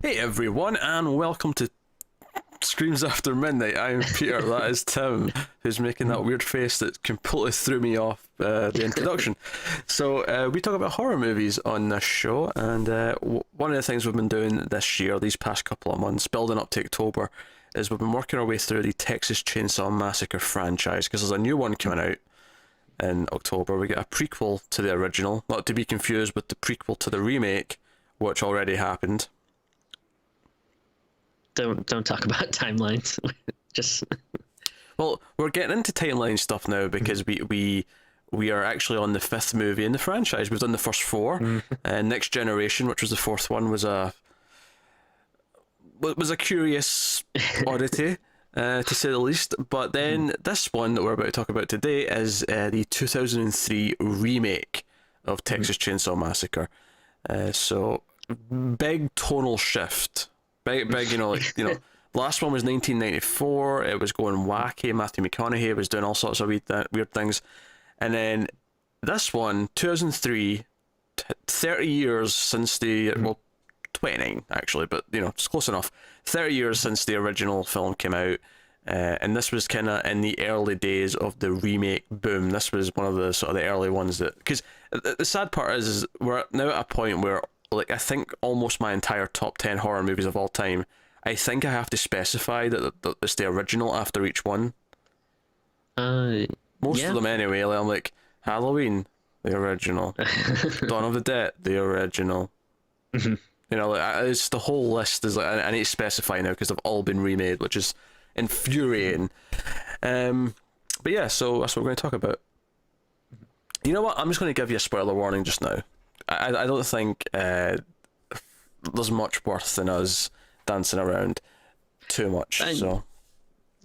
Hey everyone, and welcome to Screams After Midnight. I'm Peter, that is Tim, who's making that weird face that completely threw me off the introduction. So, we talk about horror movies on this show, and one of the things we've been doing this year, these past couple of months, building up to October, is we've been working our way through the Texas Chainsaw Massacre franchise, because there's a new one coming out in October. We get a prequel to the original, not to be confused with the prequel to the remake, which already happened. Don't talk about timelines. Just Well, we're getting into timeline stuff now because we are actually on the fifth movie in the franchise. We've done the first four. Next Generation, which was the fourth one, was a curious oddity, to say the least. But then this one that we're about to talk about today is the 2003 remake of Texas Chainsaw Massacre. So big tonal shift. Big, last one was 1994. It was going wacky. Matthew McConaughey was doing all sorts of weird things. And then this one, 2003, 30 years since well, 29 actually, but, it's close enough. 30 years since the original film came out. And this was kind of in the early days of the remake boom. This was one of the sort of the early ones that... Because the sad part is we're now at a point where, I think almost my entire top 10 horror movies of all time, I think I have to specify that it's the original after each one. Most of them anyway. I'm like, Halloween, the original. Dawn of the Dead, the original. It's the whole list is I need to specify now because they've all been remade, which is infuriating. But yeah, so that's what we're going to talk about. You know what? I'm just going to give you a spoiler warning just now. I don't think there's much worth in us dancing around too much.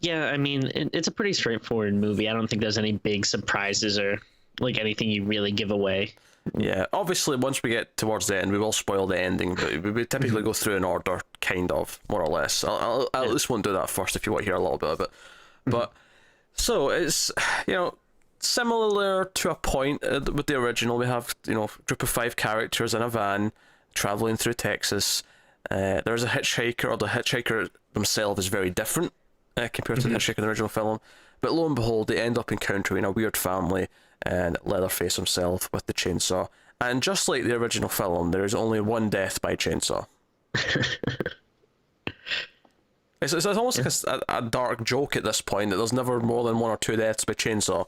Yeah, I mean, it's a pretty straightforward movie. I don't think there's any big surprises or anything you really give away. Yeah, obviously once we get towards the end, we will spoil the ending, but we typically go through in order, kind of, more or less. I'll at least won't do that first if you want to hear a little bit of it. But so it's similar to a point with the original. We have a group of 5 characters in a van traveling through Texas. There's a hitchhiker, or the hitchhiker themselves is very different compared to the hitchhiker in the original film. But lo and behold, they end up encountering a weird family and Leatherface himself with the chainsaw. And just like the original film, there is only one death by chainsaw. It's almost like a dark joke at this point that there's never more than 1 or 2 deaths by chainsaw.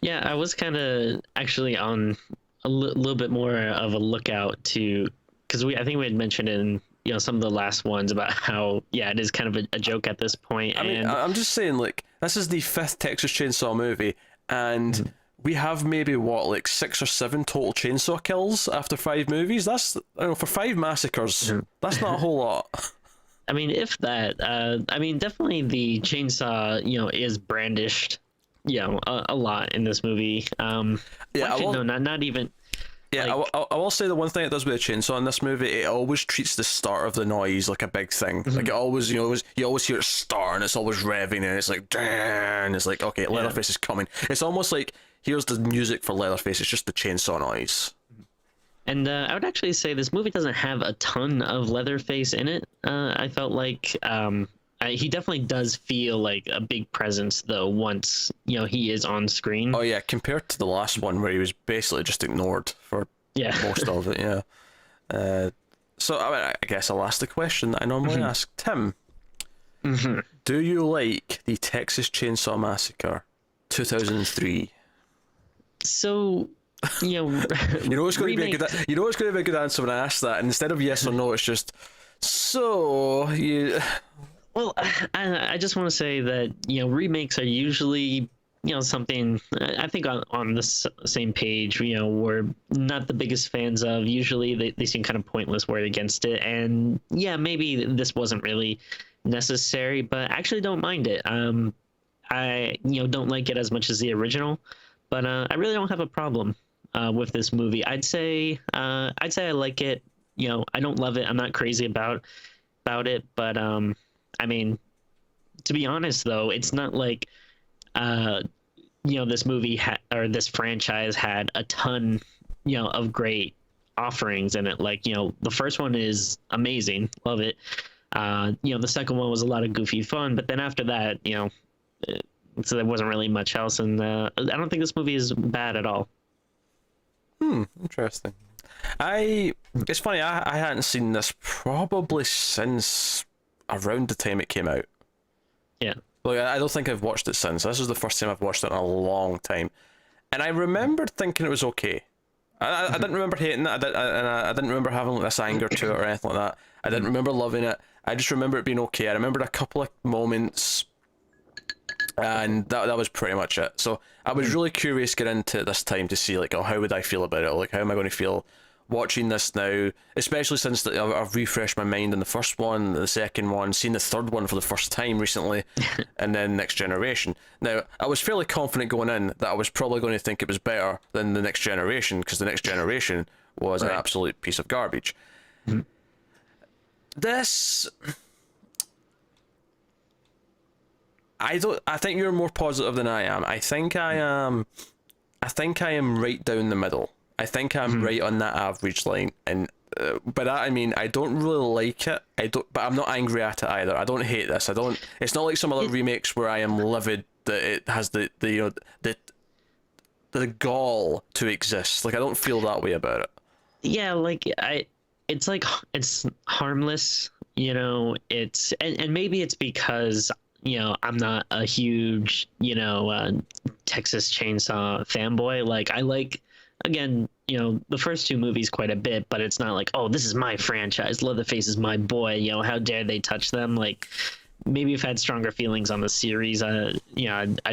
Yeah, I was kind of actually on a little bit more of a lookout to, because I think we had mentioned in some of the last ones about how it is kind of a joke at this point. I mean, I'm just saying, this is the 5th Texas Chainsaw movie, and we have maybe 6 or 7 total chainsaw kills after 5 movies. That's, for 5 massacres, that's not a whole lot. I mean, if that, definitely the chainsaw, is brandished, a lot in this movie. Not even. Yeah, I will say the one thing it does with the chainsaw in this movie, it always treats the start of the noise like a big thing. Like, it always, you always hear it start, and it's always revving, and it's like, and it's like, okay, Leatherface is coming. It's almost like, here's the music for Leatherface, it's just the chainsaw noise. And I would actually say this movie doesn't have a ton of Leatherface in it. I felt like he definitely does feel like a big presence, though, once he is on screen. Oh yeah, compared to the last one where he was basically just ignored for most of it. Yeah. So I guess I'll ask the question that I normally ask Tim. Do you like the Texas Chainsaw Massacre 2003? So. It's going to be a good. It's going to be a good answer when I ask that, and instead of yes or no, it's just so you. Well, I just want to say that remakes are usually something I think on the same page we're not the biggest fans of. Usually they seem kind of pointless. We're against it, and maybe this wasn't really necessary, but I actually don't mind it. I don't like it as much as the original, but I really don't have a problem with this movie. I'd say I like it. I don't love it. I'm not crazy about it, but I mean, to be honest though, it's not like this movie or this franchise had a ton of great offerings in it. Like, the first one is amazing, love it. The second one was a lot of goofy fun, but then after that, so there wasn't really much else, and I don't think this movie is bad at all. Interesting. It's funny, I hadn't seen this probably since around the time it came out. Yeah. Like, I don't think I've watched it since. This is the first time I've watched it in a long time. And I remembered thinking it was okay. I didn't remember hating it, I didn't remember having like this anger to it or anything like that. I didn't remember loving it. I just remember it being okay. I remembered a couple of moments, and that was pretty much it. So I was really curious getting into it this time to see, like, oh, how would I feel about it? Like, how am I going to feel watching this now, especially since I've refreshed my mind on the first one, the second one, seen the third one for the first time recently, and then Next Generation. Now, I was fairly confident going in that I was probably going to think it was better than the Next Generation, because the Next Generation was an absolute piece of garbage. This, I think you're more positive than I am. I think I am right down the middle. I think I'm right on that average line, and by that I mean I don't really like it. But I'm not angry at it either. I don't hate this. It's not like some other remakes where I am livid that it has the gall to exist. Like, I don't feel that way about it. Yeah, like it's harmless. And maybe it's because I'm not a huge Texas Chainsaw fanboy. Like, I like, again, the first two movies quite a bit, but it's not like, oh, this is my franchise, Leatherface is my boy, how dare they touch them. Like, maybe if I had stronger feelings on the series, I'd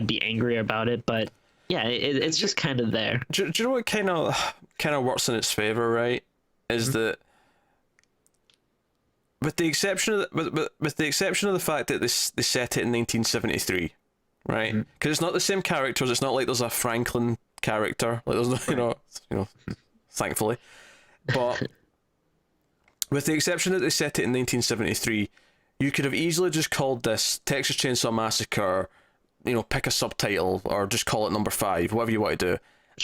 be angrier about it. But yeah, it's just kind of there. Do you know what kind of works in its favor, right? Is that, with the exception of the fact that they set it in 1973, right? Because it's not the same characters. It's not like there's a Franklin character. Like, there's no, thankfully. But with the exception that they set it in 1973, you could have easily just called this Texas Chainsaw Massacre. Pick a subtitle or just call it number 5, whatever you want to do,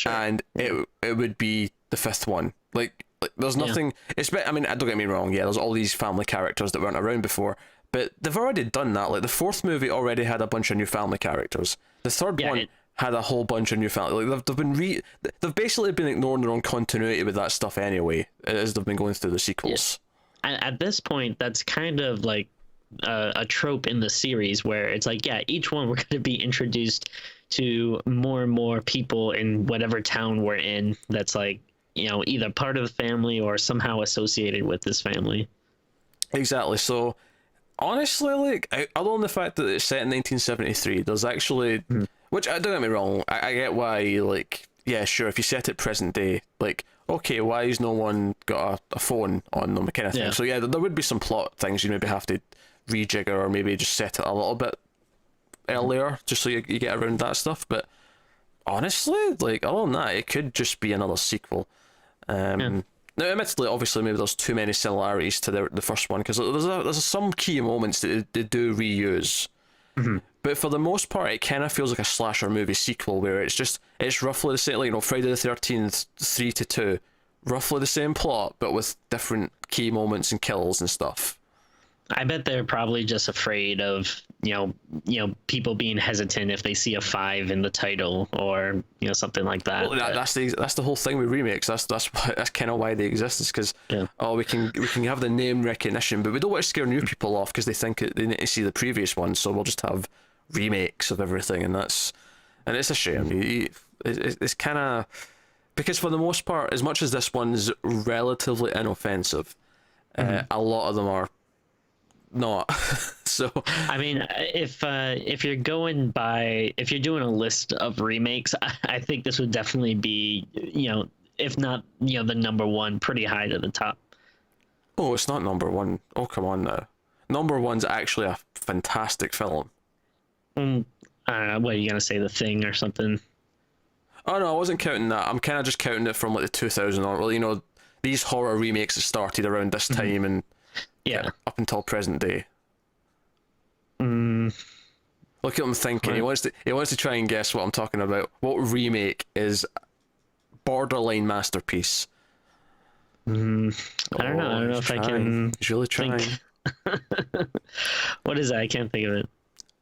and it would be the fifth one. Like there's nothing. I mean, don't get me wrong. Yeah, there's all these family characters that weren't around before, but they've already done that. Like, the fourth movie already had a bunch of new family characters. The third one had a whole bunch of new family. Like, they've basically been ignoring their own continuity with that stuff anyway, as they've been going through the sequels. Yeah. At this point, that's kind of like a trope in the series where it's like, yeah, each one we're going to be introduced to more and more people in whatever town we're in that's like, either part of the family or somehow associated with this family. Exactly. So honestly, like, other than the fact that it's set in 1973, there's actually, which, don't get me wrong, I get why, like, yeah, sure, if you set it present day, like, okay, why has no one got a phone on them, kind of thing. So yeah, there would be some plot things you maybe have to rejigger, or maybe just set it a little bit earlier, just so you get around that stuff. But honestly, like, other than that, it could just be another sequel. Now, admittedly, obviously, maybe there's too many similarities to the first one, because there's some key moments that they do reuse. But for the most part, it kind of feels like a slasher movie sequel, where it's roughly the same, like, Friday the 13th 3 to 2, roughly the same plot, but with different key moments and kills and stuff. I bet they're probably just afraid of people being hesitant if they see a 5 in the title, or something like that. Well, that's the whole thing with remakes. That's kind of why they exist, is because we can have the name recognition, but we don't want to scare new people off because they think they need to see the previous one. So we'll just have remakes of everything, and it's a shame. It's kind of, because for the most part, as much as this one's relatively inoffensive, a lot of them are not. So I mean, if you're doing a list of remakes, I think this would definitely be, if not the number one, pretty high to the top. Oh, it's not number one. Oh, come on now. Number one's actually a fantastic film. I don't know, what are you gonna say, The Thing or something? Oh no, I wasn't counting that. I'm kind of just counting it from like the 2000 on. Well, these horror remakes that started around this time and up until present day. Look at him thinking. Right. He wants to try and guess what I'm talking about. What remake is borderline masterpiece? I don't know. I don't know if I can He's really trying. think. What is that? I can't think of it.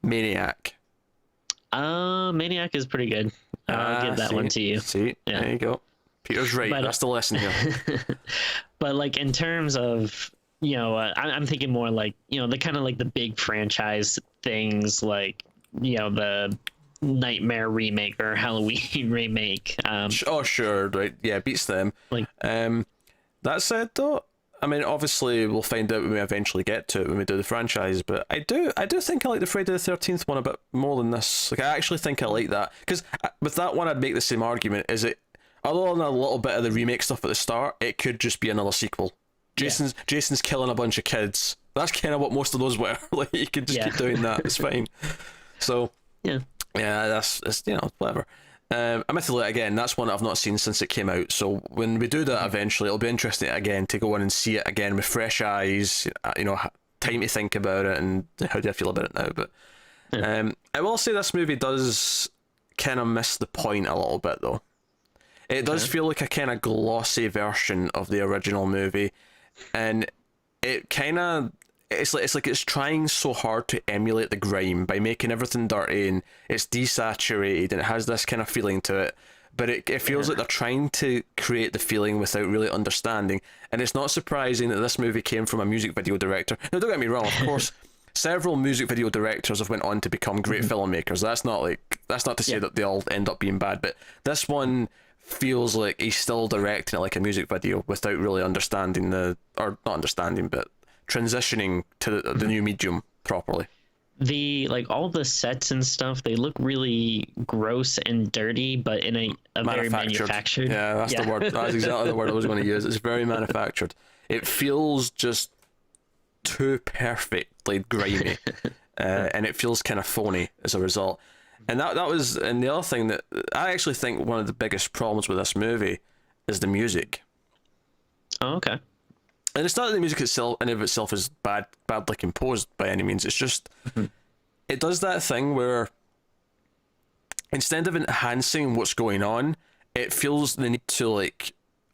Maniac. Maniac is pretty good. I'll give that one to you. See, Yeah. there you go. Peter's right. But- That's the lesson here. But like in terms of I'm thinking more like the kind of like the big franchise things like the Nightmare remake or Halloween remake. Oh, sure, right. Yeah, beats them. Like that said, though, I mean, obviously we'll find out when we eventually get to it when we do the franchise. But I do think I like the Friday the 13th one a bit more than this. Like, I actually think I like that because with that one, I'd make the same argument. Is it other than a little bit of the remake stuff at the start, it could just be another sequel. Jason's killing a bunch of kids. That's kind of what most of those were. Like, you could just keep doing that. It's fine. So yeah, that's whatever. Admittedly, again, that's one I've not seen since it came out. So when we do that eventually, it'll be interesting again to go in and see it again with fresh eyes. Time to think about it and how do I feel about it now. But I will say this movie does kind of miss the point a little bit though. It does feel like a kind of glossy version of the original movie, and it kind of it's like it's trying so hard to emulate the grime by making everything dirty and it's desaturated and it has this kind of feeling to it, but it feels like they're trying to create the feeling without really understanding. And it's not surprising that this movie came from a music video director. Now, don't get me wrong, of course several music video directors have went on to become great filmmakers. That's not to say that they all end up being bad, but this one feels like he's still directing it like a music video without really understanding not understanding, but transitioning to the new medium properly. The all the sets and stuff, they look really gross and dirty, but in a very manufactured. Yeah, that's the word. That's exactly the word I was going to use. It's very manufactured. It feels just too perfectly grimy, and it feels kind of phony as a result. And that was, and the other thing that I actually think one of the biggest problems with this movie is the music. Oh, okay. And it's not that the music itself, in of itself, is badly composed by any means. It's just it does that thing where instead of enhancing what's going on, it feels the need to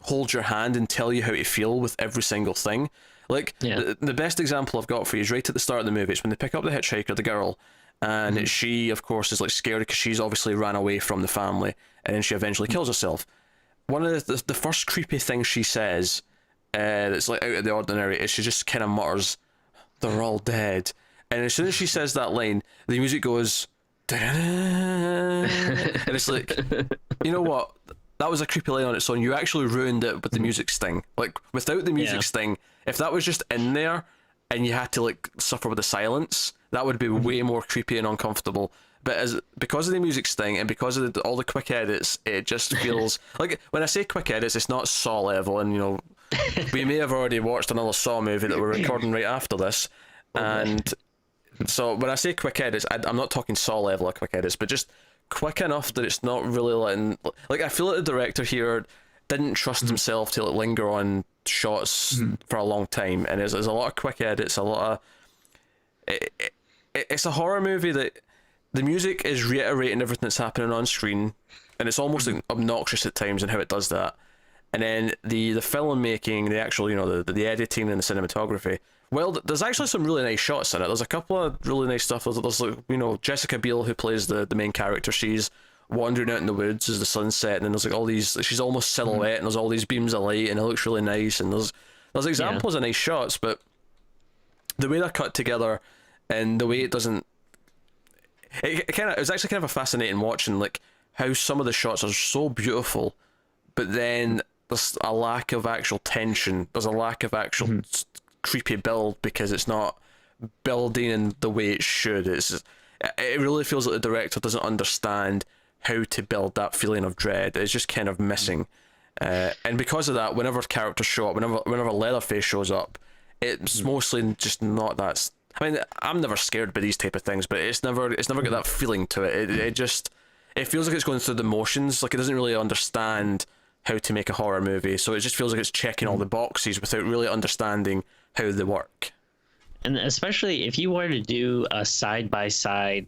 hold your hand and tell you how to feel with every single thing. The best example I've got for you is right at the start of the movie. It's when they pick up the hitchhiker, the girl, and she, of course, is scared because she's obviously ran away from the family, and then she eventually kills herself. One of the first creepy things she says, that's out of the ordinary, is she just kind of mutters, "They're all dead," and as soon as she says that line, the music goes, and it's like, you know what? That was a creepy line on its own. You actually ruined it with the music sting. Without the music sting, if that was just in there and you had to suffer with the silence, that would be way more creepy and uncomfortable. But because of the music sting and because of all the quick edits, it just feels when I say quick edits, it's not Saw level. And we may have already watched another Saw movie that we're recording right after this, and so when I say quick edits, I'm not talking Saw level of quick edits, but just quick enough that it's not really letting. I feel like the director here didn't trust himself to linger on shots for a long time, and there's a lot of quick edits, a lot of. It's a horror movie that the music is reiterating everything that's happening on screen, and it's almost obnoxious at times in how it does that. And then the filmmaking, the actual the editing and the cinematography. Well, there's actually some really nice shots in it. There's a couple of really nice stuff. There's Jessica Biel, who plays the main character. She's wandering out in the woods as the sun's setting, and there's all these. She's almost silhouette, and there's all these beams of light, and it looks really nice. And there's examples of nice shots, but the way they're cut together and the way it doesn't. It was actually kind of a fascinating watching how some of the shots are so beautiful, but then there's a lack of actual tension. There's a lack of actual creepy build because it's not building in the way it should. It really feels like the director doesn't understand how to build that feeling of dread. It's just kind of missing. And because of that, whenever characters show up, whenever Leatherface shows up, it's mostly just not that. I mean, I'm never scared by these type of things, but it's never got that feeling to it. It feels like it's going through the motions. It doesn't really understand how to make a horror movie, so it just feels like it's checking all the boxes without really understanding how they work. And especially if you were to do a side by side,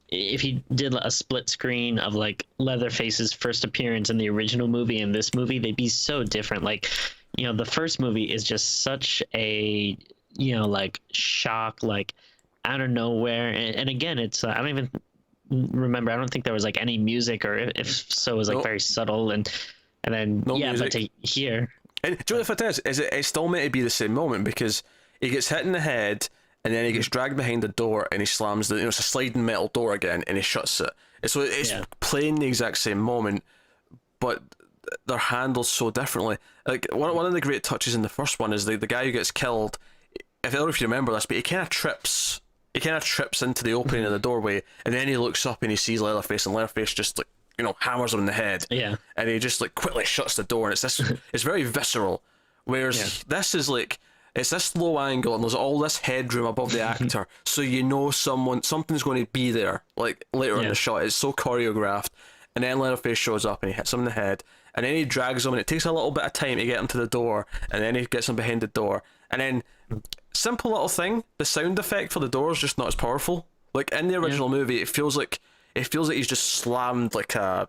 if you did a split screen of Leatherface's first appearance in the original movie and this movie, they'd be so different. the first movie is just such a like shock, like out of nowhere, and again, it's I don't even remember. I don't think there was like any music, or if so, it was like No, very subtle, and then no yeah, but music. to hear, And do you know what it is it's still meant to be the same moment because he gets hit in the head and then he gets dragged behind the door and he slams it's a sliding metal door again and he shuts it. And so it's yeah, playing the exact same moment, but they're handled so differently. Like one of the great touches in the first one is the guy who gets killed. I don't know if you remember this, but he kind of trips. He kind of trips into the opening of the doorway, and then he looks up and he sees Leatherface, and Leatherface just like hammers him in the head. yeah, And he just like quickly shuts the door, and it's this. It's very visceral. Whereas this is like it's this low angle, and there's all this headroom above the actor, so something's going to be there. Like later in the shot, it's so choreographed. And then Leatherface shows up and he hits him in the head, and then he drags him, and it takes a little bit of time to get him to the door, and then he gets him behind the door, and then simple little thing, the sound effect for the door is just not as powerful. Like in the original movie, it feels like he's just slammed like a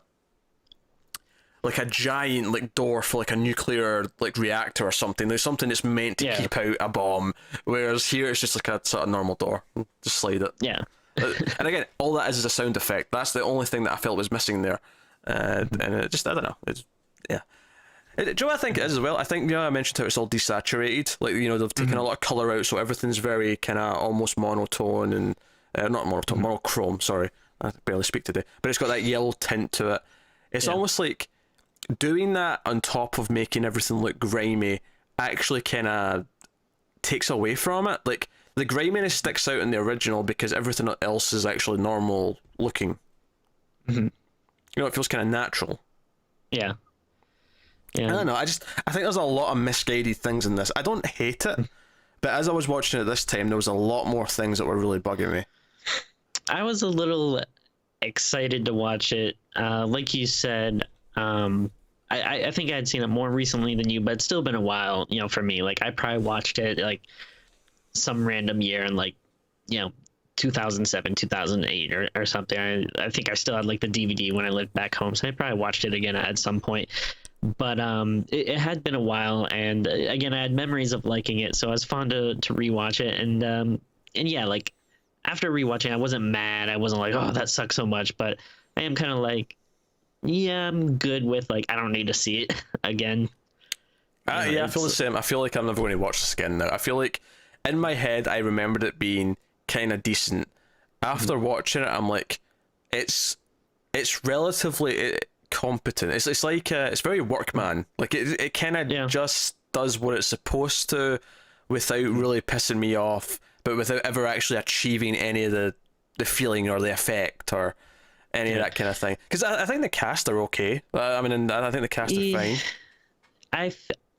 giant like door for like a nuclear like reactor or something. There's something that's meant to keep out a bomb, whereas here it's just like a sort of normal door. Just slide it. yeah. And again, all that is a sound effect. That's the only thing that I felt was missing there, and it just I don't know. It's yeah. Do you know what I think it is as well? I think I mentioned how it's all desaturated. Like they've taken a lot of color out, so everything's very kind of almost monotone and not monotone, monochrome. Sorry, I barely speak today. But it's got that yellow tint to it. It's almost like doing that on top of making everything look grimy actually kind of takes away from it. Like the griminess sticks out in the original because everything else is actually normal looking. It feels kind of natural. Yeah. I Yeah. don't know. I think there's a lot of misguided things in this. I don't hate it, but as I was watching it this time, there was a lot more things that were really bugging me. I was a little excited to watch it. Like you said, I think I had seen it more recently than you, but it's still been a while, for me. Like I probably watched it like some random year in like, 2007, 2008 or something. I think I still had like the DVD when I lived back home, so I probably watched it again at some point. But it had been a while, and again, I had memories of liking it, so I was fun to rewatch it. And yeah, like after rewatching, I wasn't mad. I wasn't like, oh, that sucks so much. But I am kind of like, yeah, I'm good with like I don't need to see it again. Yeah, I feel the same. I feel like I'm never going to watch this again now. I feel like in my head, I remembered it being kind of decent. After watching it, I'm like, it's relatively competent. It's like it's very workman. Like it kind of just does what it's supposed to, without really pissing me off, but without ever actually achieving any of the feeling or the effect or any of that kind of thing. Because I think the cast are okay. I mean, and I think the cast are fine.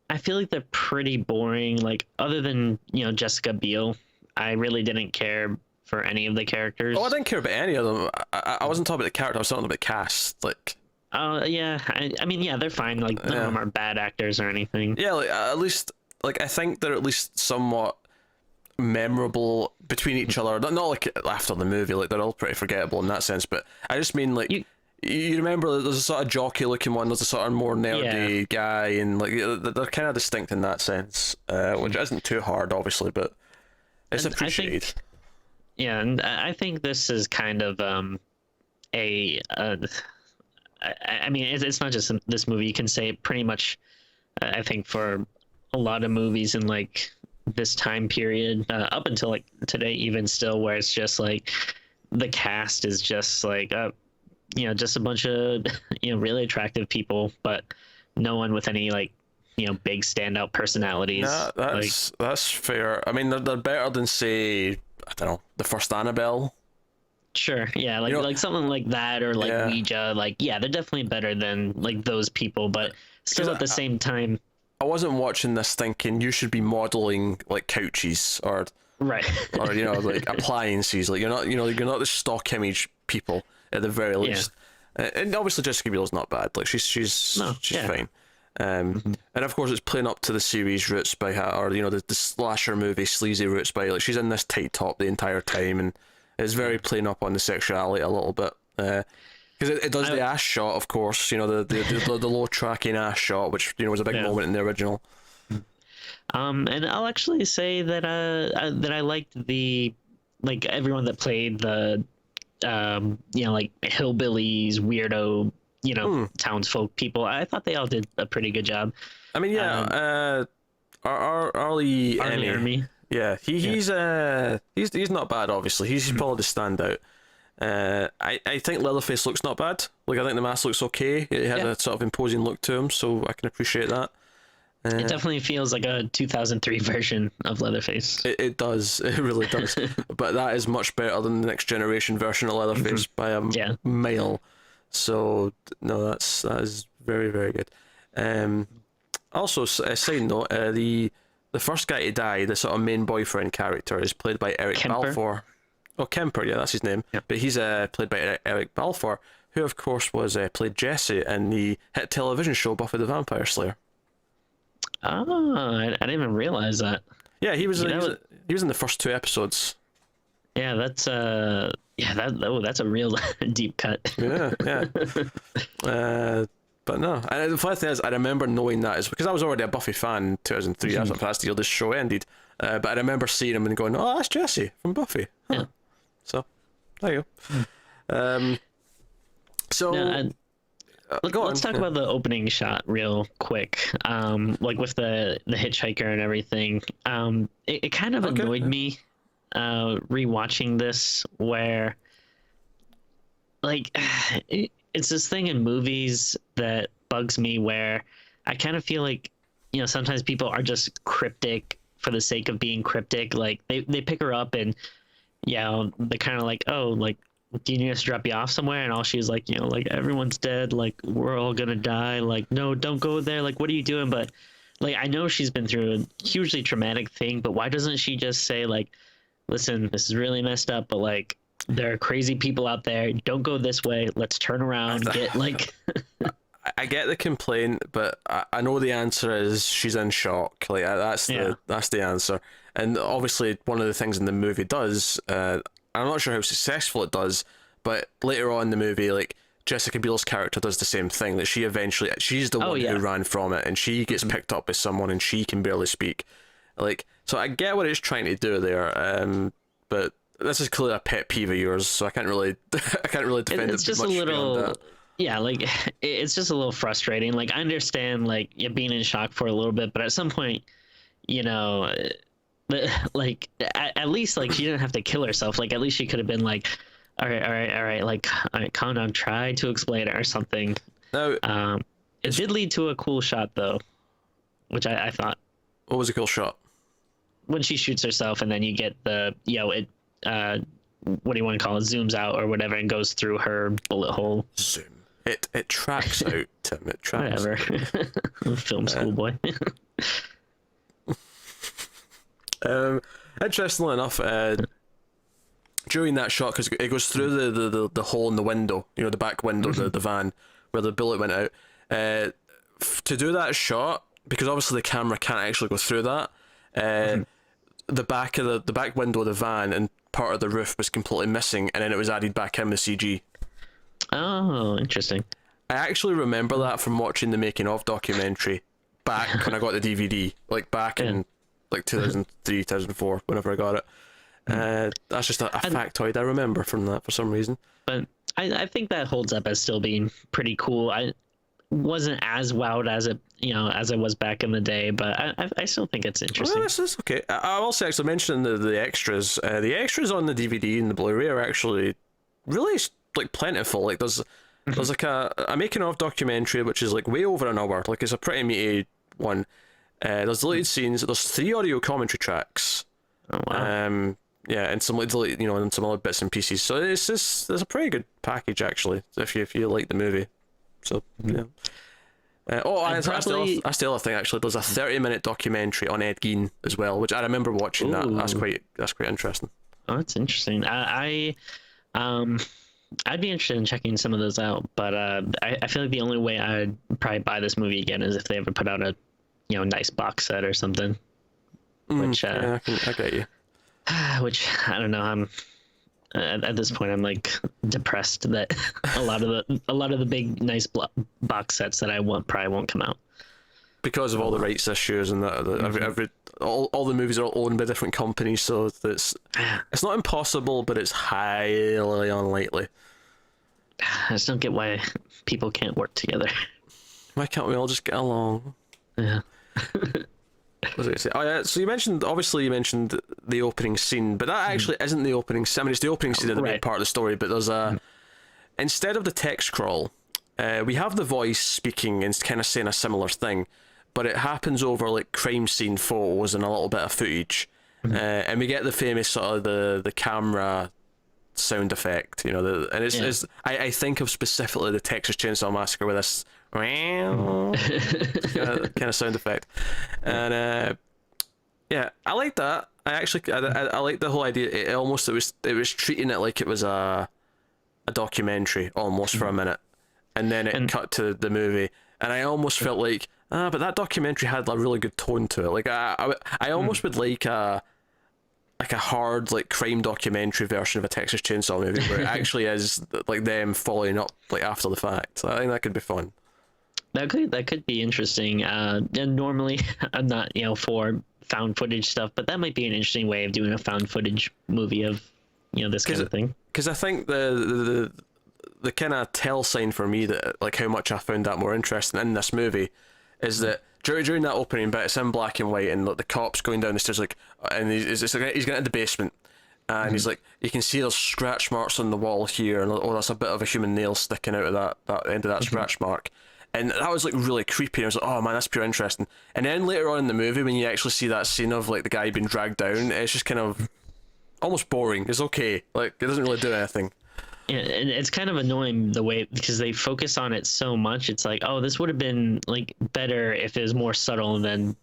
I feel like they're pretty boring. Like other than Jessica Biel, I really didn't care for any of the characters. Oh, I didn't care about any of them. I wasn't talking about the character. I was talking about the cast. Like, yeah. I mean, yeah, they're fine. Like none of them are bad actors or anything. yeah, like at least like I think they're at least somewhat memorable between each other. Not like after the movie. Like they're all pretty forgettable in that sense. But I just mean like. You remember there's a sort of jockey looking one, there's a sort of more nerdy guy, and like they're kind of distinct in that sense, which isn't too hard obviously, but it's appreciated. And I think this is kind of I mean it's not just this movie. You can say pretty much I think for a lot of movies in like this time period up until like today even still, where it's just like the cast is just like just a bunch of really attractive people, but no one with any like big standout personalities. Nah, that's fair. I mean, they're better than say I don't know the first Annabelle. Sure, yeah, like like something like that, or like Ouija. Like they're definitely better than like those people, but still at the same time. I wasn't watching this thinking you should be modeling like couches or right or like appliances. Like you're not the stock image people. At the very least, and obviously Jessica Biel's not bad. Like she's fine, and of course it's playing up to the series roots by her, or the slasher movie sleazy roots by like she's in this tight top the entire time, and it's very playing up on the sexuality a little bit. Because it does the ass shot, of course. The low tracking ass shot, which was a big moment in the original. And I'll actually say that that I liked the like everyone that played the like hillbillies, weirdo, townsfolk people. I thought they all did a pretty good job. I mean, yeah, Arlie Army. yeah, Yeah. he's not bad. Obviously, he's probably the standout. I think Leatherface looks not bad. Like I think the mask looks okay. It has a sort of imposing look to him, so I can appreciate that. It definitely feels like a 2003 version of Leatherface. It does. It really does. But that is much better than the next generation version of Leatherface by a mile. So no, that is very very good. Also, a side note, the first guy to die, the sort of main boyfriend character, is played by Eric Balfour. Oh, Kemper, yeah, that's his name. Yep. But he's played by Eric Balfour, who of course was played Jesse in the hit television show Buffy the Vampire Slayer. Oh, I didn't even realize that. Yeah, he was in the first 2 episodes. Yeah, that's that's a real deep cut. Yeah. But no, and the funny thing is, I remember knowing that is because I was already a Buffy fan in 2003. That's the year this show ended. But I remember seeing him and going, "Oh, that's Jesse from Buffy." Huh. Yeah. So there you go. So. No, let's talk about the opening shot real quick. Like with the hitchhiker and everything. It kind of annoyed me rewatching this, where like it's this thing in movies that bugs me, where I kind of feel like sometimes people are just cryptic for the sake of being cryptic. Like they pick her up and they're kind of like, oh, like, do you need us to drop you off somewhere? And all she's like, like, everyone's dead, like, we're all gonna die, like, no, don't go there, like, what are you doing? But like, I know she's been through a hugely traumatic thing, but why doesn't she just say, like, listen, this is really messed up, but like, there are crazy people out there, don't go this way, let's turn around, get like I get the complaint, but I know the answer is she's in shock. Like that's the answer. And obviously one of the things in the movie does, I'm not sure how successful it does, but later on in the movie, like Jessica Biel's character does the same thing. That she's the one who ran from it, and she gets picked up by someone, and she can barely speak. Like, so I get what it's trying to do there, but this is clearly a pet peeve of yours, so I can't really defend it's it just much a little beyond that. Yeah, like it's just a little frustrating. Like I understand like you being in shock for a little bit, but at some point, like at least like she didn't have to kill herself. Like at least she could have been like, all right, like, all right, calm down, try to explain it or something. Now, it did lead to a cool shot though, which I thought. What was a cool shot? When she shoots herself, and then you get the what do you want to call it? Zooms out or whatever, and goes through her bullet hole. Zoom. It tracks out, Tim. It tracks. Whatever. Film school boy. Interestingly enough, during that shot, because it goes through the hole in the window, the back window, the van where the bullet went out. To do that shot, because obviously the camera can't actually go through that. The back of the back window of the van and part of the roof was completely missing, and then it was added back in with CG. Oh, interesting. I actually remember that from watching the making of documentary back when I got the DVD, like back in like 2003, 2004, whenever I got it. That's just a factoid I remember from that for some reason. But I think that holds up as still being pretty cool. I wasn't as wowed as it was back in the day, but I still think it's interesting. Well, this is okay. I also actually mentioned the extras. The extras on the DVD and the Blu-ray are actually really like plentiful. Like there's like a making of documentary which is like way over an hour. Like it's a pretty meaty one. There's deleted scenes. There's 3 audio commentary tracks. Oh wow. Yeah, and some deleted, and some other bits and pieces. So it's a pretty good package actually. If you like the movie. So yeah. That's the other thing actually. There's a 30-minute documentary on Ed Gein as well, which I remember watching. Ooh. That's quite interesting. Oh, that's interesting. I'd be interested in checking some of those out, but I feel like the only way I'd probably buy this movie again is if they ever put out a nice box set or something. Which I get you. Which I don't know. I'm at this point I'm like depressed that a lot of the big nice box sets that I want probably won't come out. because of all the rights issues and that. All the movies are owned by different companies, so it's not impossible, but it's highly unlikely. I just don't get why people can't work together. Why can't we all just get along? Yeah. What was I going to say? Oh yeah, so you mentioned the opening scene, but that actually isn't the opening scene. I mean, it's the opening scene of the main part of the story, but there's instead of the text scroll, we have the voice speaking and kind of saying a similar thing, but it happens over like crime scene photos and a little bit of footage, and we get the famous sort of the camera sound effect, and it's I think of specifically the Texas Chainsaw Massacre with this kind of sound effect, and yeah, I like that. I like the whole idea. It was treating it like it was a documentary almost for a minute, and then it cut to the movie, and I almost felt like but that documentary had a really good tone to it. Like I almost would like a hard like crime documentary version of a Texas Chainsaw movie where it actually is like them following up like after the fact. So I think that could be fun. That could be interesting. And normally I'm not for found footage stuff, but that might be an interesting way of doing a found footage movie of this kind of thing. Because I think the kind of tell sign for me that like how much I found that more interesting in this movie is that during that opening bit, it's in black and white, and like the cops going down the stairs, like, and he's getting into the basement, and he's like, you can see there's scratch marks on the wall here, and that's a bit of a human nail sticking out of that end of that scratch mark, and that was like really creepy. I was like, oh man, that's pure interesting. And then later on in the movie, when you actually see that scene of like the guy being dragged down, it's just kind of almost boring. It's okay, like it doesn't really do anything. Yeah, and it's kind of annoying the way, because they focus on it so much. It's like, oh, this would have been like better if it was more subtle, and then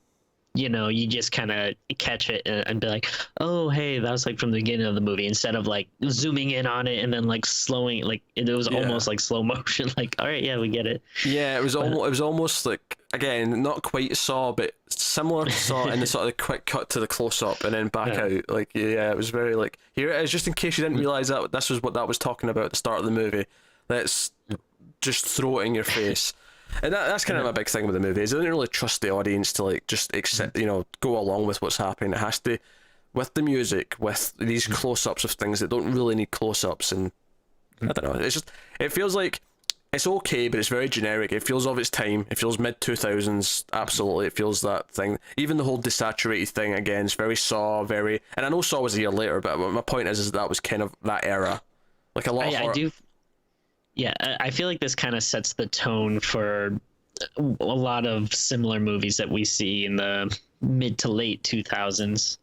you just kind of catch it and be like, oh, hey, that was like from the beginning of the movie, instead of like zooming in on it and then like slowing, like it was almost like slow motion. Like, all right, yeah, we get it. Yeah, it was almost like, again, not quite Saw, but similar to Saw in the sort of the quick cut to the close up and then back out. Like, yeah, it was very like, here it is, just in case you didn't realize that this was what that was talking about at the start of the movie. Let's just throw it in your face. And that's kind of a big thing with the movie, is it doesn't really trust the audience to like just accept, go along with what's happening. It has to, with the music, with these close-ups of things that don't really need close-ups, and I don't know, it feels like it's okay, but it's very generic. It feels of its time. It feels mid-2000s, absolutely. It feels that thing. Even the whole desaturated thing, again, is very Saw, and I know Saw was a year later, but my point is that was kind of that era. Like a lot of horror. Yeah, I feel like this kind of sets the tone for a lot of similar movies that we see in the mid to late 2000s.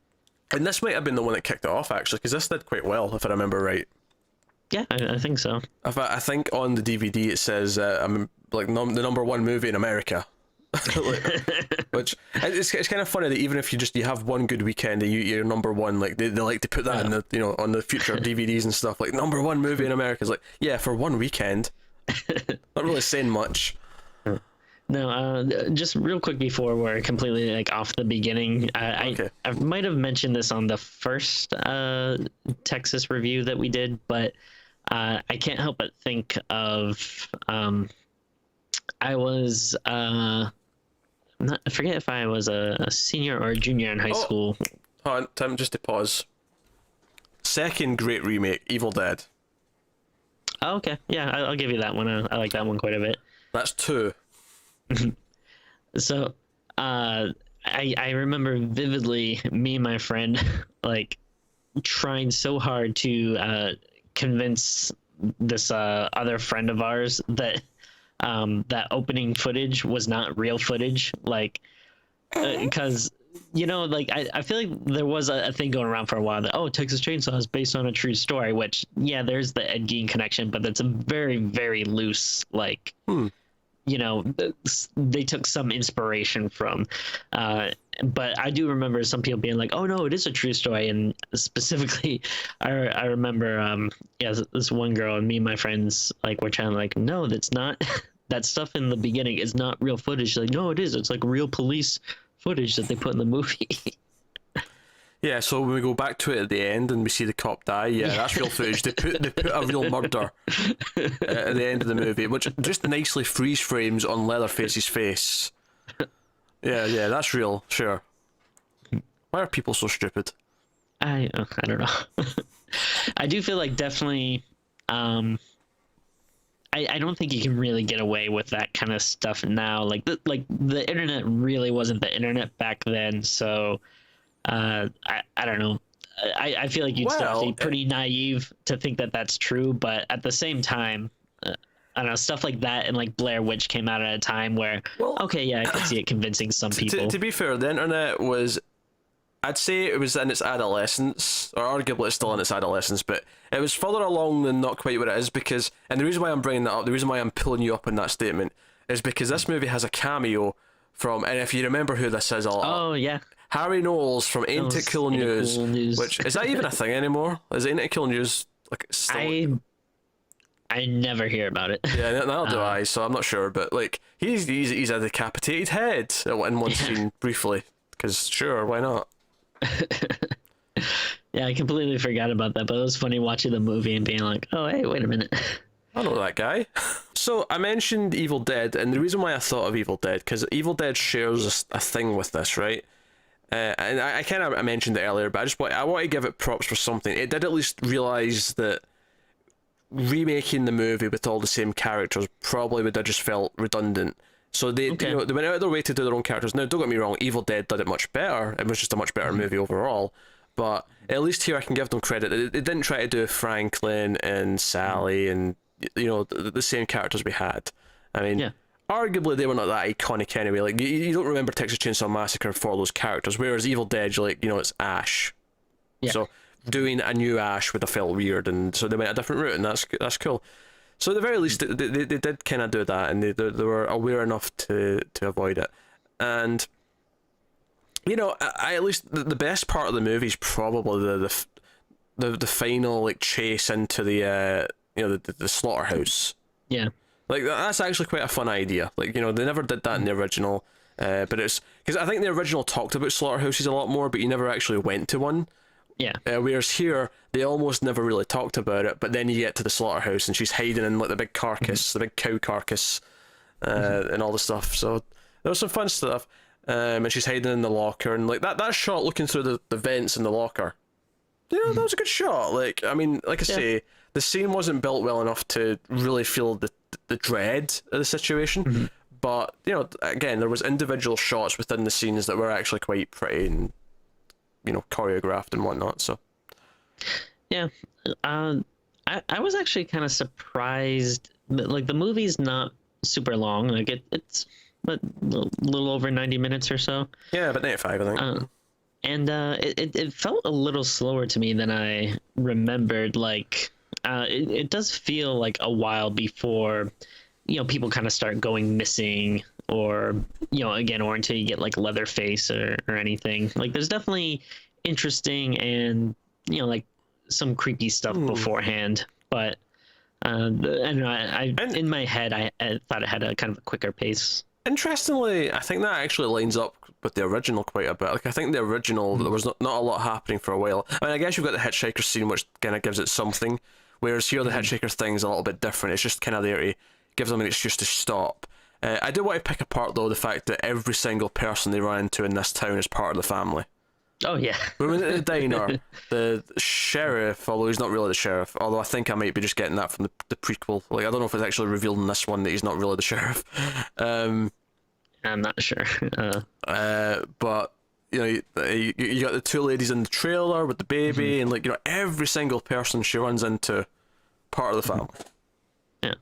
And this might have been the one that kicked it off, actually, because this did quite well, if I remember right. Yeah, I think so. I think on the DVD it says I'm like the number one movie in America. Which it's kind of funny that even if you have one good weekend and you're number one, like they like to put that in the on the future DVDs and stuff, like number one movie in America. Is like, yeah, for one weekend. Not really saying much. No, just real quick before we're completely like off the beginning, I might have mentioned this on the first Texas review that we did, but I can't help but think of I was I forget if I was a senior or a junior in high school. Hold on, time just to pause. Second great remake, Evil Dead. Oh, okay. Yeah, I'll give you that one. I like that one quite a bit. That's 2. So, I remember vividly me and my friend like trying so hard to convince this other friend of ours that that opening footage was not real footage, like because like I feel like there was a thing going around for a while that Texas Chainsaw is based on a true story, which there's the Ed Gein connection, but that's a very, very loose, like they took some inspiration from but I do remember some people being like, oh no, it is a true story. And specifically I remember this one girl and me and my friends like were trying to like, no, that's not that stuff in the beginning is not real footage. Like, no, it is, it's like real police footage that they put in the movie. Yeah, so when we go back to it at the end and we see the cop die, that's real footage. They put a real murder at the end of the movie, which just nicely freeze frames on Leatherface's face. Yeah, that's real. Sure. Why are people so stupid? I don't know. I do feel like definitely. I don't think you can really get away with that kind of stuff now. Like the internet really wasn't the internet back then, so I don't know. I feel like you'd still have to be Well, pretty naive to think that that's true, but at the same time, I don't know, stuff like that and like Blair Witch came out at a time where well, okay, yeah, I could see it convincing some people. to be fair, the internet was, I'd say it was in its adolescence, or arguably it's still in its adolescence, but it was further along than not quite what it is because, and the reason why I'm bringing that up, the reason why I'm pulling you up on that statement, is because this movie has a cameo from, and if you remember who this is, Oh yeah, Harry Knowles from Ain't It Cool Ain't It News, Cool News. which, is that even a thing anymore? Is Ain't It Cool News, like, still... I never hear about it. Yeah, that'll do I, so I'm not sure, but, like, he's a decapitated head in one scene, briefly, because, sure, why not? Yeah, I completely forgot about that, but it was funny watching the movie and being like, oh hey, wait a minute. I know that guy. So I mentioned Evil Dead, and the reason why I thought of Evil Dead, because Evil Dead shares a thing with this, right? And I kind of mentioned it earlier, but I want to give it props for something. It did at least realize that remaking the movie with all the same characters probably would have just felt redundant. So they, Okay. they went out of their way to do their own characters. Now, don't get me wrong, Evil Dead did it much better. It was just a much better movie overall. But at least here I can give them credit. They didn't try to do Franklin and Sally and the same characters we had. I mean, Yeah. arguably they were not that iconic anyway. Like you don't remember Texas Chainsaw Massacre for those characters, whereas Evil Dead, you're like, it's Ash. Yeah. So doing a new Ash would have felt weird, and so they went a different route, and that's cool. So at the very least, they did kind of do that, and they were aware enough to avoid it. And I at least the best part of the movie is probably the final like chase into the slaughterhouse. Yeah. Like that's actually quite a fun idea. Like they never did that in the original, but it's because I think the original talked about slaughterhouses a lot more, but you never actually went to one. Yeah. Whereas here, they almost never really talked about it, but then you get to the slaughterhouse and she's hiding in like the big carcass, the big cow carcass, and all the stuff. So there was some fun stuff. And she's hiding in the locker, and like that shot looking through the vents in the locker. That was a good shot. Like, I mean, like I say, the scene wasn't built well enough to really feel the dread of the situation. But, again, there was individual shots within the scenes that were actually quite pretty and, choreographed and whatnot, so. Yeah. I was actually kind of surprised. Like, the movie's not super long. Like, it's a little over 90 minutes or so. Yeah, about 95, I think. And it felt a little slower to me than I remembered. Like, it does feel like a while before, people kind of start going missing, or again, or until you get like Leatherface or anything. Like, there's definitely interesting and like some creepy stuff beforehand, but I don't know. I in my head I thought it had a kind of a quicker pace. Interestingly, I think that actually lines up with the original quite a bit. Like, I think the original, there was not a lot happening for a while. I mean, I guess you've got the hitchhiker scene, which kind of gives it something, whereas here the hitchhiker thing's a little bit different. It's just kind of there to give them an excuse to stop. I do want to pick apart, though, the fact that every single person they run into in this town is part of the family. Oh, yeah. We went at the diner, the sheriff, although he's not really the sheriff, although I think I might be just getting that from the prequel. Like, I don't know if it's actually revealed in this one that he's not really the sheriff. I'm not sure. But you got the two ladies in the trailer with the baby, and like every single person she runs into, part of the family. Yeah.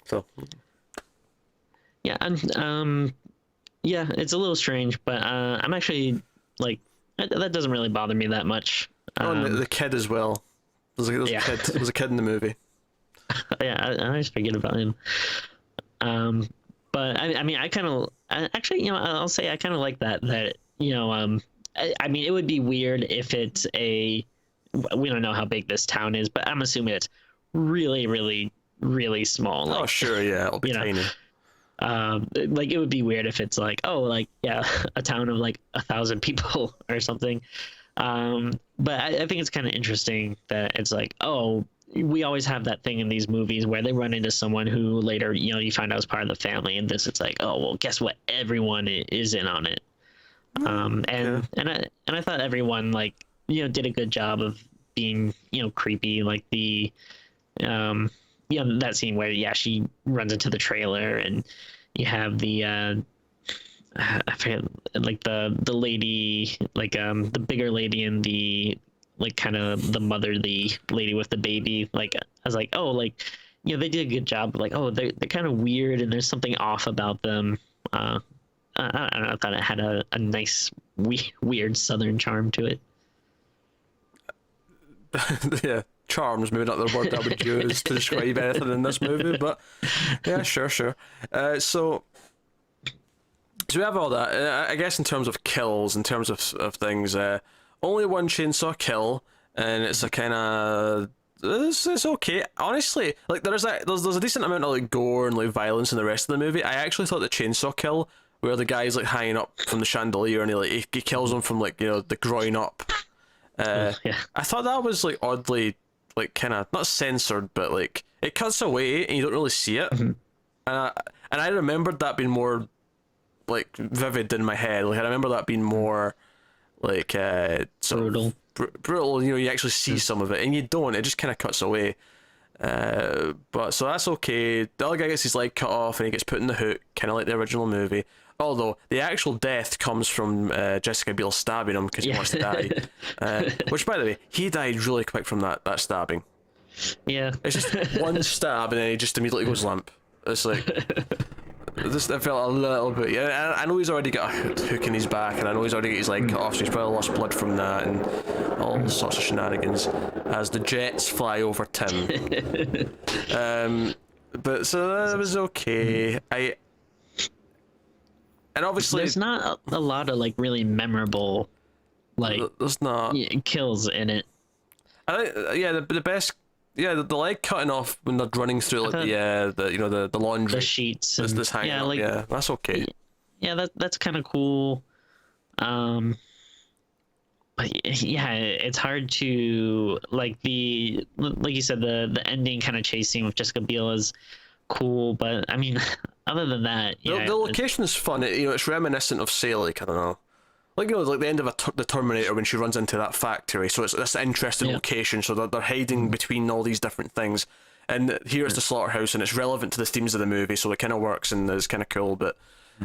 So. Yeah, and yeah, it's a little strange, but I'm actually like that doesn't really bother me that much. And the kid as well. There's a kid in the movie. Yeah, I always forget about him. But I mean, I kind of actually, I'll say I kind of like that. I mean, it would be weird if it's we don't know how big this town is, but I'm assuming it's really, really, really small. Like, oh, sure, yeah, it'll be tiny. Like, it would be weird if it's like, a town of like 1,000 people or something. But I think it's kind of interesting that it's like, we always have that thing in these movies where they run into someone who later, you find out is part of the family, and this it's like, oh well, guess what? Everyone is in on it. Okay. And I thought everyone like did a good job of being creepy, like the that scene where she runs into the trailer and you have the I forget, like the lady, like the bigger lady and the like kind of the motherly lady with the baby. Like I was like, oh, like they did a good job. Like, oh, they're kind of weird and there's something off about them. I don't know. I thought it had a nice weird southern charm to it. Yeah, charms, maybe not the word that I would use to describe anything in this movie, but yeah, sure, sure. So we have all that. I guess in terms of kills, in terms of things, only one chainsaw kill, and it's a kind of it's okay. Honestly, like there's a decent amount of like gore and like violence in the rest of the movie. I actually thought the chainsaw kill, where the guy's like hanging up from the chandelier and he kills him from like the groin up. Yeah. I thought that was like oddly like kind of not censored, but like it cuts away and you don't really see it. Mm-hmm. And I remembered that being more like vivid in my head. Like I remember that being more like sort Brutal. of brutal. You actually see some of it, and you don't. It just kind of cuts away. But so that's okay. The other guy gets his leg cut off, and he gets put in the hook, kind of like the original movie. Although the actual death comes from Jessica Biel stabbing him because he wants to die. Which, by the way, he died really quick from that stabbing. Yeah. It's just one stab, and then he just immediately goes limp. It's like. This I felt a little bit. Yeah, I know he's already got a hook in his back, and I know he's already got his leg cut off, so he's probably lost blood from that and all sorts of shenanigans as the jets fly over Tim. But so that was okay. And obviously There's not a lot of like really memorable like there's not kills in it. I think the best the leg cutting off when they're running through like the laundry The sheets. this hanging up, that's okay. Yeah, that's kind of cool. But yeah, it's hard to like you said, the ending kind of chasing with Jessica Biel is cool, but I mean, other than that, the location is fun. It's reminiscent of Selig. I don't know, like like the end of the Terminator when she runs into that factory. So it's this interesting location. So they're hiding between all these different things, and here it's the slaughterhouse, and it's relevant to the themes of the movie. So it kind of works and it's kind of cool. But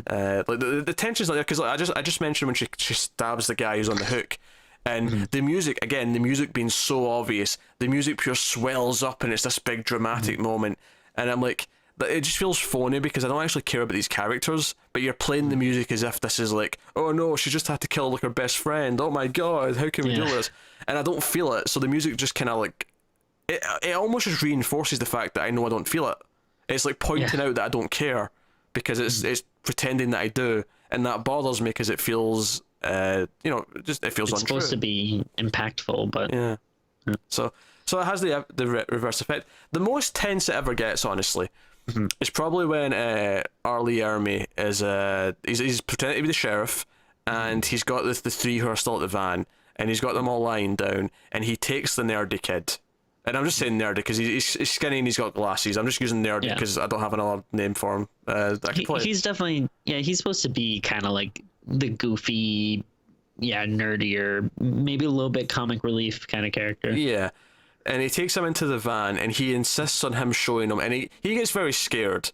like the tension's not there because like, I just mentioned when she stabs the guy who's on the hook. And the music being so obvious, the music pure swells up and it's this big dramatic moment. And I'm like, it just feels phony because I don't actually care about these characters, but you're playing the music as if this is like, oh no, she just had to kill like her best friend. Oh my god, how can we do this? And I don't feel it, so the music just kind of like, it almost just reinforces the fact that I know I don't feel it. It's like pointing out that I don't care because it's pretending that I do, and that bothers me because it feels, just it feels it's untrue. supposed to be impactful, but yeah. So it has the reverse effect. The most tense it ever gets, honestly, is probably when R. Lee Ermey is he's pretending to be the sheriff, and he's got the three who are still at the van, and he's got them all lying down, and he takes the nerdy kid. And I'm just saying nerdy because he's skinny and he's got glasses. I'm just using nerdy because I don't have another name for him. He's definitely he's supposed to be kind of like the goofy, nerdier, maybe a little bit comic relief kind of character. Yeah. And he takes him into the van and he insists on him showing him, and he gets very scared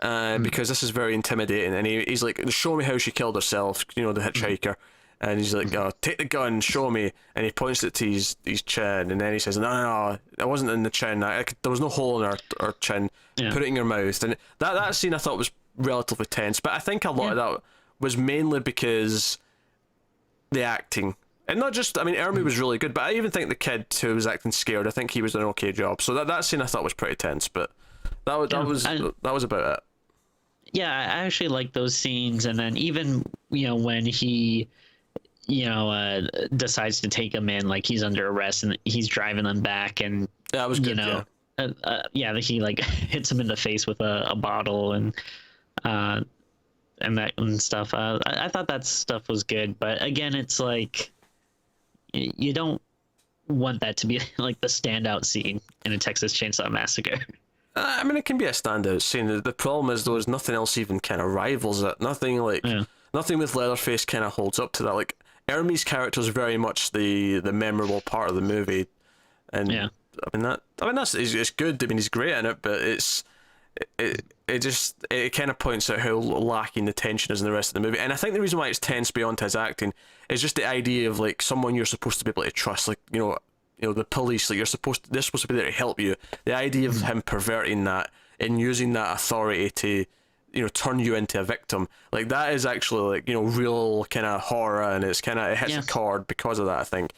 because this is very intimidating, and he's like, show me how she killed herself, the hitchhiker. And he's like, oh, take the gun, show me. And he points it to his chin, and then he says, no, it wasn't in the chin. There was no hole in her chin. Put it in your mouth. And that scene I thought was relatively tense, but I think a lot of that was mainly because the acting. And not just, Ermey was really good, but I even think the kid who was acting scared, I think he was doing an okay job. So that scene I thought was pretty tense, but that was about it. Yeah, I actually like those scenes, and then even when he decides to take him in, like he's under arrest and he's driving them back, and that was good. He like hits him in the face with a bottle and that and stuff. I thought that stuff was good, but again, it's like you don't want that to be like the standout scene in a Texas Chainsaw Massacre. I mean, it can be a standout scene. The problem is, though, is nothing else even kind of rivals it. Yeah. Nothing with Leatherface kind of holds up to that. Like, Ermey's character is very much the memorable part of the movie, and Yeah. it's good. I mean, he's great in it, but it kind of points out how lacking the tension is in the rest of the movie. And I think the reason why it's tense beyond his acting is just the idea of like someone you're supposed to be able to trust, like the police. Like they're supposed to be there to help you. The idea of him perverting that and using that authority to turn you into a victim, like that is actually like real kind of horror, and it hits a chord because of that, I think.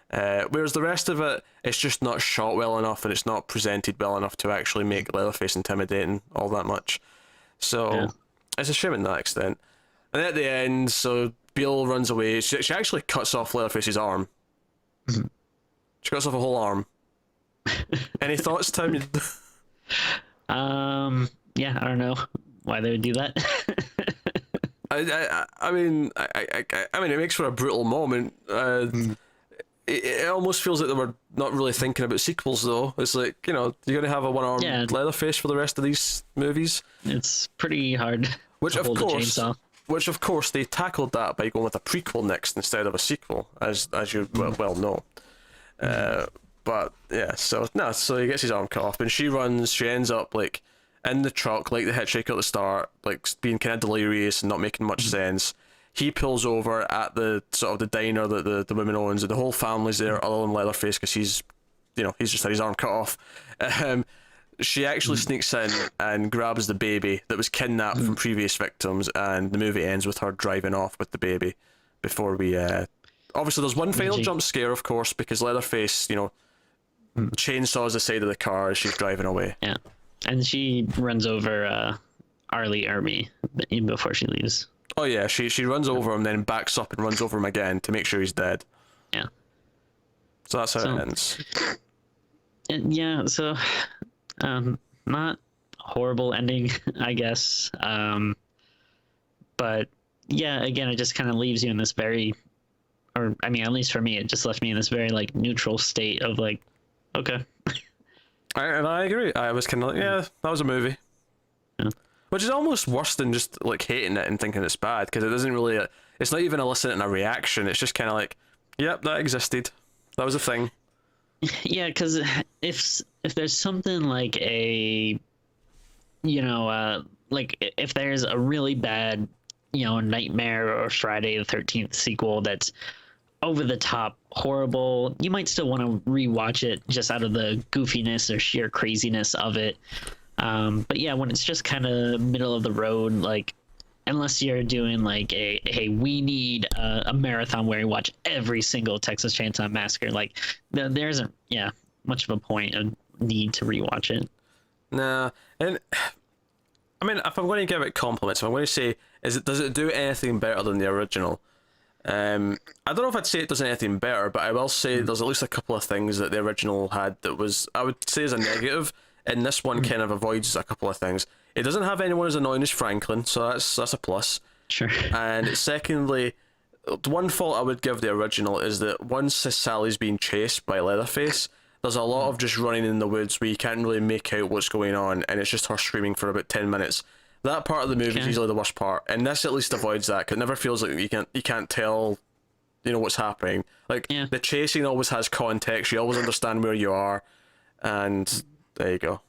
Whereas the rest of it, it's just not shot well enough, and it's not presented well enough to actually make Leatherface intimidating all that much. So it's a shame in that extent. And at the end, so Beale runs away. She actually cuts off Leatherface's arm. She cuts off a whole arm. Any thoughts, Tim? Yeah, I don't know why they would do that. I mean, it makes for a brutal moment. It almost feels like they were not really thinking about sequels, though. It's like, you're going to have a one-armed Leatherface for the rest of these movies. It's pretty hard to hold a chainsaw. Which, of course, they tackled that by going with a prequel next instead of a sequel, as you well know. But, yeah, so he gets his arm cut off, and she ends up, like, in the truck, like the hitchhiker at the start, like, being kind of delirious and not making much sense. He pulls over at the sort of the diner that the woman owns, and the whole family's there, other than Leatherface, because he's just had his arm cut off. She actually sneaks in and grabs the baby that was kidnapped from previous victims, and the movie ends with her driving off with the baby. Before we, obviously, there's one final jump scare, of course, because Leatherface, chainsaws the side of the car as she's driving away. Yeah, and she runs over Arlie Ermey before she leaves. Oh yeah, she runs over him, then backs up and runs over him again to make sure he's dead. Yeah. So that's how it ends. Yeah, so not horrible ending, I guess. But yeah, again, it just kind of leaves you in this very, or I mean, at least for me, it just left me in this very like neutral state of like, okay. And I agree. I was kind of like, yeah, that was a movie. Yeah. Which is almost worse than just like hating it and thinking it's bad, because it doesn't really. It's not even eliciting a reaction. It's just kind of like, yep, that existed. That was a thing. Yeah, because if there's something like a, like if there's a really bad, Nightmare or Friday the 13th sequel that's over the top horrible, you might still want to rewatch it just out of the goofiness or sheer craziness of it. But yeah, when it's just kind of middle of the road, like unless you're doing like we need a marathon where you watch every single Texas Chainsaw Massacre, like there isn't much of a point of need to rewatch it. Nah, and I mean, if I'm going to give it compliments, if I'm going to say, does it do anything better than the original? I don't know if I'd say it does anything better, but I will say there's at least a couple of things that the original had that was, I would say, is a negative. And this one kind of avoids a couple of things. It doesn't have anyone as annoying as Franklin, so that's a plus. Sure. And secondly, one fault I would give the original is that once Sally's being chased by Leatherface, there's a lot of just running in the woods where you can't really make out what's going on, and it's just her screaming for about 10 minutes. That part of the movie is usually the worst part, and this at least avoids that, because it never feels like you can't tell, what's happening. Like, the chasing always has context, you always understand where you are, and there you go.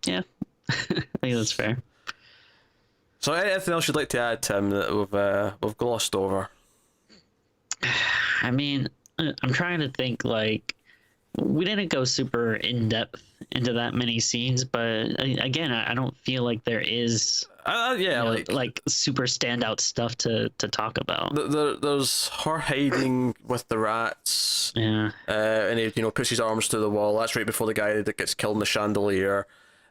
Yeah, I think that's fair. So anything else you'd like to add, Tim, that we've glossed over? I mean, I'm trying to think, like, we didn't go super in-depth into that many scenes, but again, I don't feel like there is like super standout stuff to talk about. There's her hiding with the rats. Yeah. And he puts his arms to the wall. That's right before the guy that gets killed in the chandelier.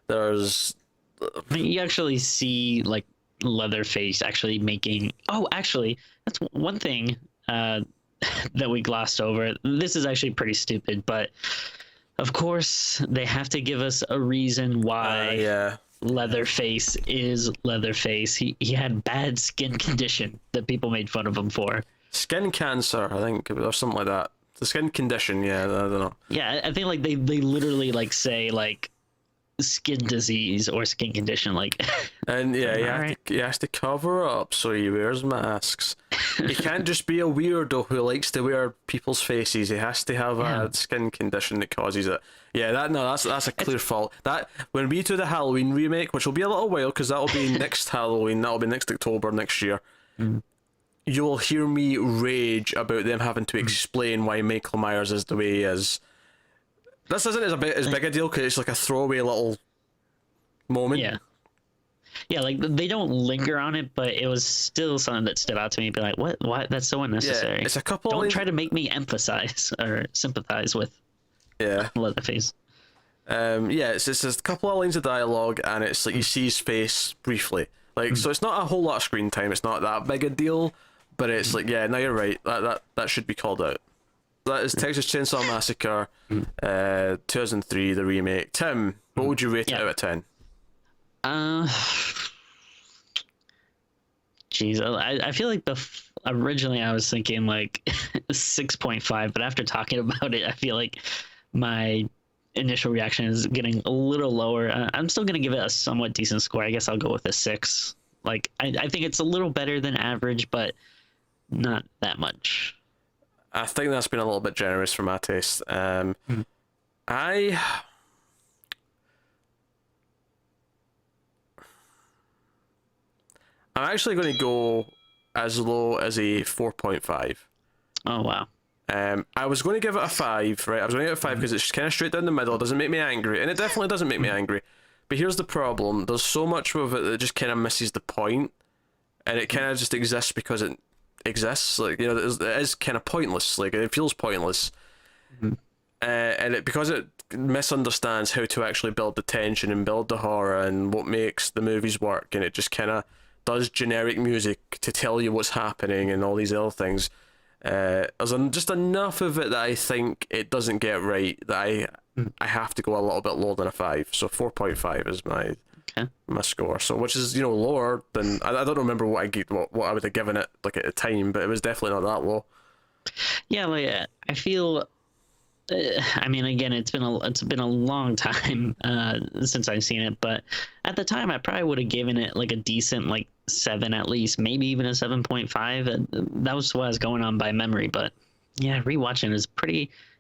There's, I mean, you actually see like Leatherface actually making. Oh, actually, that's one thing that we glossed over. This is actually pretty stupid, but of course they have to give us a reason why Leatherface is Leatherface. He had bad skin condition that people made fun of him for. Skin cancer, I think, or something like that. the skin condition. Yeah, I don't know. Yeah, I think like they literally like say like skin disease or skin condition, like. And yeah, he has to cover up, so he wears masks. He can't just be a weirdo who likes to wear people's faces. He has to have a skin condition that causes it. Yeah, that's a clear fault. That when we do the Halloween remake, which will be a little while because that'll be next Halloween, that'll be next October next year. You will hear me rage about them having to explain why Michael Myers is the way he is. This isn't as big a deal because it's like a throwaway little moment. Yeah, like they don't linger on it, but it was still something that stood out to me. Be like, what? Why? That's so unnecessary. Yeah, it's a couple. Don't try to make me emphasize or sympathize with. Leatherface. It's just a couple of lines of dialogue, and it's like you see his face briefly. Like, so it's not a whole lot of screen time. It's not that big a deal, but it's like, yeah, no, you're right. That should be called out. That is Texas Chainsaw Massacre, 2003, the remake. Tim, what would you rate it out of 10? Geez, I feel like originally I was thinking like 6.5, but after talking about it, I feel like my initial reaction is getting a little lower. I'm still gonna give it a somewhat decent score. I guess I'll go with a 6. Like I think it's a little better than average, but not that much. I think that's been a little bit generous for my taste. I'm actually going to go as low as a 4.5. Oh, wow. I was going to give it a 5, right? I was going to give it a 5 because it's kind of straight down the middle. It doesn't make me angry, and it definitely doesn't make me angry. But here's the problem. There's so much of it that just kind of misses the point, and it kind of just exists because it exists. Like, it is kind of pointless. Like, it feels pointless. And because it misunderstands how to actually build the tension and build the horror and what makes the movies work, and it just kind of does generic music to tell you what's happening and all these other things. There's just enough of it that I think it doesn't get right that I have to go a little bit lower than a 5. So 4.5 is my score. So which is lower than I don't remember what I would have given it like at the time, but it was definitely not that low. Yeah, like I feel. I mean, again, it's been a long time since I've seen it, but at the time, I probably would have given it like a decent 7 at least, maybe even a 7.5. That was what I was going on by memory, but yeah, rewatching is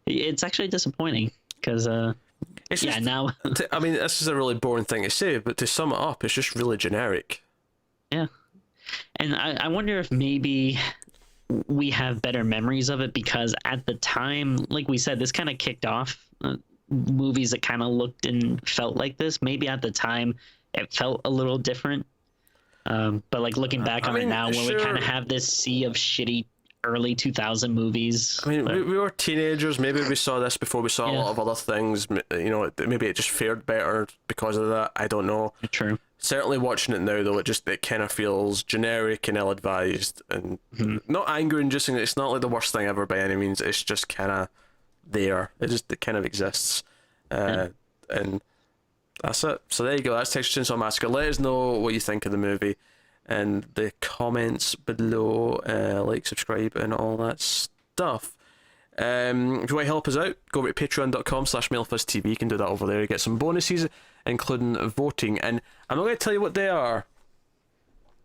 it's actually disappointing because now. I mean, this is a really boring thing to say, but to sum it up, it's just really generic. Yeah, and I wonder if maybe we have better memories of it because at the time, like we said, this kind of kicked off movies that kind of looked and felt like this. Maybe at the time it felt a little different, but like looking back on it now, when we kind of have this sea of shitty early 2000 movies. I mean, we were teenagers. Maybe we saw this before we saw a lot of other things. Maybe it just fared better because of that. I don't know. True. Certainly watching it now, though, it kind of feels generic and ill-advised and not anger-inducing. It's not like the worst thing ever by any means. It's just kind of there. It kind of exists. And that's it. So there you go. That's Texas Chainsaw Massacre. Let us know what you think of the movie in the comments below. Like, subscribe, and all that stuff. If you want to help us out, go over to patreon.com/MailFuzzTV. You can do that over there. You get some bonuses, including voting. And I'm not going to tell you what they are.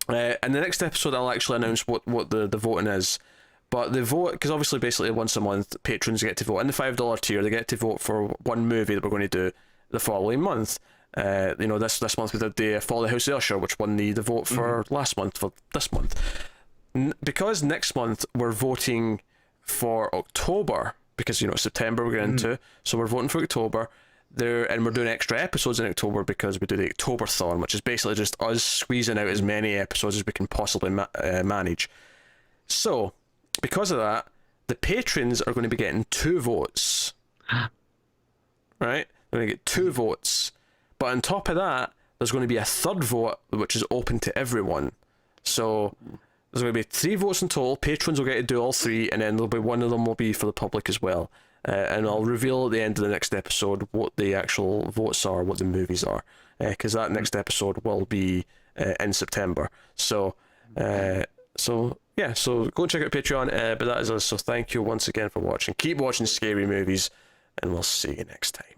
In the next episode, I'll actually announce what the voting is. But the vote, because obviously, basically, once a month, patrons get to vote. In the $5 tier, they get to vote for one movie that we're going to do the following month. This month we did the Fall of the House of Usher, which won the vote for last month, for this month. Because next month we're voting for October, because September we're getting into, so we're voting for October there, and we're doing extra episodes in October because we do the Octoberthon, which is basically just us squeezing out as many episodes as we can possibly manage. So because of that, the patrons are going to be getting 2 votes. Right, they're going to get 2 votes, but on top of that there's going to be a 3rd vote which is open to everyone. So there's going to be 3 votes in total. Patrons will get to do all 3, and then there'll be one of them will be for the public as well. And I'll reveal at the end of the next episode what the actual votes are, what the movies are, because that next episode will be in September. So So yeah, so go and check out Patreon. But that is us. So thank you once again for watching. Keep watching scary movies, and we'll see you next time.